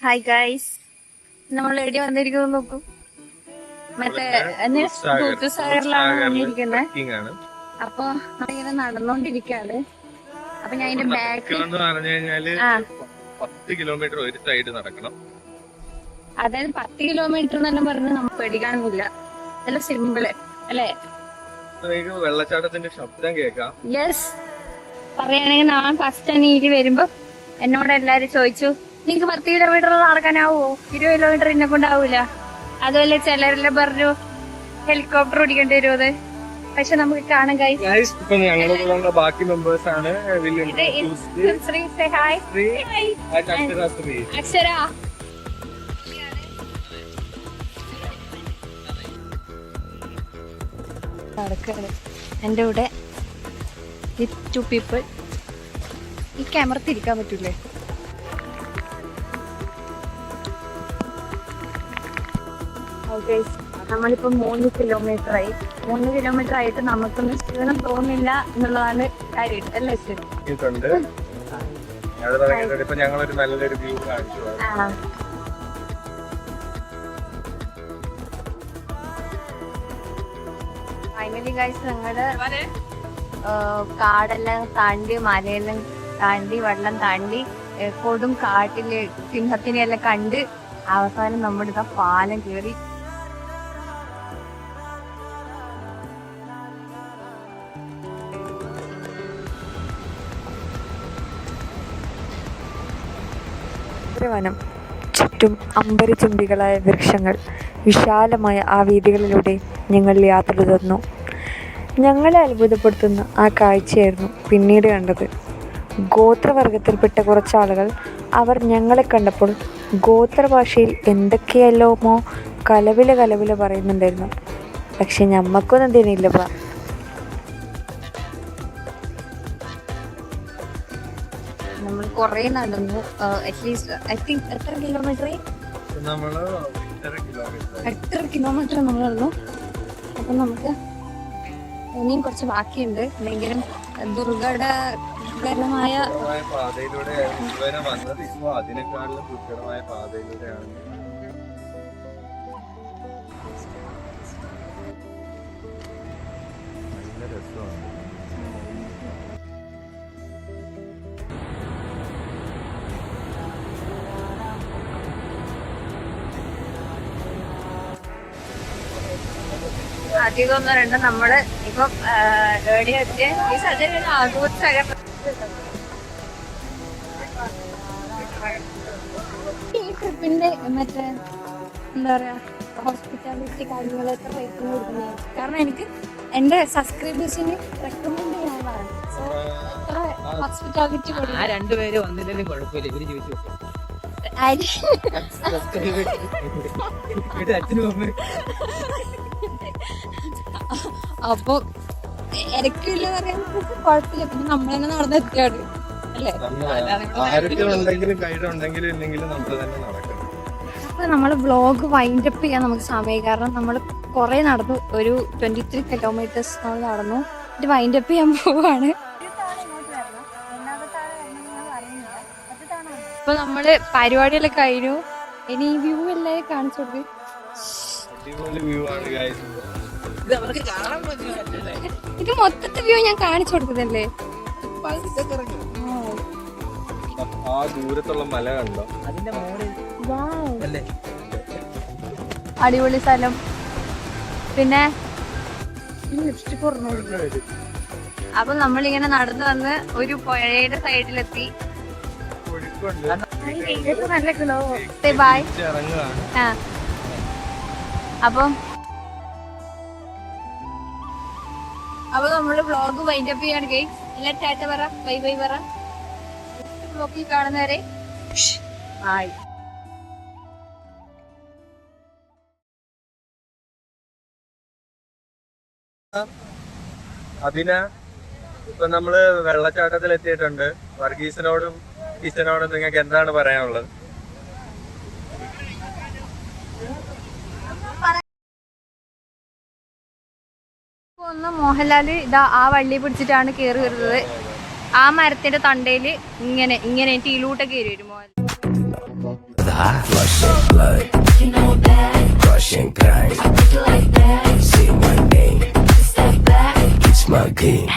Hi guys, നമ്മൾ എവിടെ വന്നിരിക്കുന്നത് നോക്കൂ. മറ്റേ ദൂധസാഗറിലാണ് വന്നിരിക്കുന്നത്. അപ്പൊ നമ്മളിങ്ങനെ നടന്നോണ്ടിരിക്കാണ്. അപ്പൊ ഞാൻ ഇതിന്റെ ബാക്ക് പറഞ്ഞു കഴിഞ്ഞാല് 10 കിലോമീറ്റർ ഒരു സൈഡ് നടക്കണം. അതായത് 10 കിലോമീറ്റർ എന്നെല്ലാം പറഞ്ഞ് നമുക്ക് പേടിക്കാനൊന്നുമില്ല. നല്ല സിമ്പിള് അല്ലേ? വെള്ളച്ചാട്ടത്തിന്റെ ശബ്ദം കേൾക്കാം. യെസ്, പറയുകയാണെങ്കിൽ ഞാൻ ഫസ്റ്റ് എനിക്ക് വരുമ്പോ എന്നോട് എല്ലാരും ചോദിച്ചു, നിങ്ങക്ക് 10 കിലോമീറ്റർ നടക്കാനാവോ? 20 കിലോമീറ്റർ എന്നെ കൊണ്ടാവൂല. അതുപോലെ ചിലരെല്ലാം പറഞ്ഞു ഹെലികോപ്റ്റർ ഓടിക്കേണ്ടി വരുമത്. പക്ഷെ നമുക്ക് കാണാൻ ഞങ്ങളുടെ ബാക്കി മെമ്പേഴ്സ് ആണ്. അക്ഷര നടക്കാണ് എന്റെ കൂടെ വിത്ത് 2 പീപ്പിൾ. ഈ ക്യാമറ തിരിക്കാൻ പറ്റൂലേ? നമ്മളിപ്പോ 3 കിലോമീറ്റർ ആയി. 3 കിലോമീറ്റർ ആയിട്ട് നമുക്കൊന്നും ക്ഷീണം തോന്നില്ല എന്നുള്ളതാണ് കാര്യം അല്ലേ? ഞങ്ങളൊരു നല്ലൊരു വ്യൂ കാണിച്ചു. ഫൈനലി ഗൈസ്, ഞങ്ങള് കാടെല്ലാം താണ്ടി, മലയെല്ലാം താണ്ടി, വെള്ളം താണ്ടി, കൊടും കാട്ടില് സിംഹത്തിനെയെല്ലാം കണ്ട് അവസാനം നമ്മുടെ പാലം കയറി. വനം, ചുറ്റും അമ്പരചുംബികളായ വൃക്ഷങ്ങൾ, വിശാലമായ ആ വീഥികളിലൂടെ ഞങ്ങൾ യാത്ര തുടർന്നു. ഞങ്ങളെ അത്ഭുതപ്പെടുത്തുന്ന ആ കാഴ്ചയായിരുന്നു പിന്നീട് കണ്ടത്. ഗോത്രവർഗത്തിൽപ്പെട്ട കുറച്ചാളുകൾ അവർ ഞങ്ങളെ കണ്ടപ്പോൾ ഗോത്രഭാഷയിൽ എന്തൊക്കെയല്ലോമോ കലവില പറയുന്നുണ്ടായിരുന്നു. പക്ഷെ ഞമ്മക്കൊന്നും തിന്നില്ലപ്പാ. നമ്മൾ കൊറേ നടന്നു. അറ്റ്ലീസ്റ്റ് ഐ തിങ്ക് എത്ര കിലോമീറ്റർ നമ്മൾ നടന്നു. അപ്പൊ നമുക്ക് ഇനിയും കുറച്ച് ബാക്കിയുണ്ട്. എന്തെങ്കിലും ദുർഘടകരമായ പാതയിലൂടെ വന്നത്. ഇപ്പൊ അതിനേക്കാളും ദുർഘടമായ പാതയിലൂടെയാണ്. നല്ല രസമാണ്. അധികം ഒന്നും രണ്ടും നമ്മള് ഇപ്പൊ എവിടെയൊക്കെ ഈ സ്ഥലത്ത് ആഘോഷ ഈ ട്രിപ്പിന്റെ മറ്റേ എന്താ പറയാ ഹോസ്പിറ്റാലിറ്റി കാര്യങ്ങളൊക്കെ റേറ്റിംഗ് കൊടുക്കുന്നത്. കാരണം എനിക്ക് എന്റെ സബ്സ്ക്രൈബേഴ്സിന് റെക്കമെൻഡ് ചെയ്യാനാണ്. സോ ഹോസ്പിറ്റാലിറ്റി കൊടുക്കും. രണ്ടുപേര് വന്നില്ലെങ്കിലും കുഴപ്പമില്ല. ഇവര് ചോദിച്ചു അപ്പൊ ഇരക്കില്ല പറയാൻ കുഴപ്പമില്ല. പിന്നെ നമ്മൾ തന്നെ നടന്നെത്തിയാണ് അല്ലേ? അപ്പൊ നമ്മള് വ്ളോഗ് വൈൻഡപ്പ് ചെയ്യാൻ നമുക്ക് സമയം. കാരണം നമ്മൾ കുറെ നടന്നു. ഒരു 23 കിലോമീറ്റേഴ്സ് നമ്മൾ നടന്നു. ഇത് വൈൻഡപ്പ് ചെയ്യാൻ പോവാണ്. ഇപ്പൊ നമ്മള് പരിപാടിയെല്ലാം കഴിഞ്ഞു. ഇനി ഈ വ്യൂ എല്ലാവരും കാണിച്ചു കൊടുക്കും. ഇത് മൊത്തത്തെ വ്യൂ ഞാൻ കാണിച്ചു കൊടുക്കുന്നല്ലേ? ആ ദൂരത്തുള്ള മല കണ്ടോ? അതിന്റെ അടിപൊളി സ്ഥലം. പിന്നെ അപ്പൊ നമ്മളിങ്ങനെ നടന്നു വന്ന് ഒരു പുഴയുടെ സൈഡിലെത്തി. നല്ല കിലോ ബായ്. അപ്പൊ നമ്മള് വ്ളോഗ് വൈൻഡപ്പ് ചെയ്യാണ് ഗൈസ്. എല്ലാം ടാറ്റ പറ, ബൈ ബൈ പറ. വ്ളോഗിൽ കാണുന്നവരെ ബൈ. അതിന് ഇപ്പൊ നമ്മള് വെള്ളച്ചാട്ടത്തിൽ എത്തിയിട്ടുണ്ട്. വർഗീസിനോടും കിച്ചനോടും നിങ്ങൾക്ക് എന്താണ് പറയാനുള്ളത്? മോഹൻലാല് ഇതാ ആ വള്ളി പിടിച്ചിട്ടാണ് കേറി വരുന്നത്. ആ മരത്തിന്റെ തണ്ടയില് ഇങ്ങനെ ടീലൂട്ടൊക്കെ കയറി വരും Mohanlal. Flushing blood, crushing crime. Say my name, it's my game.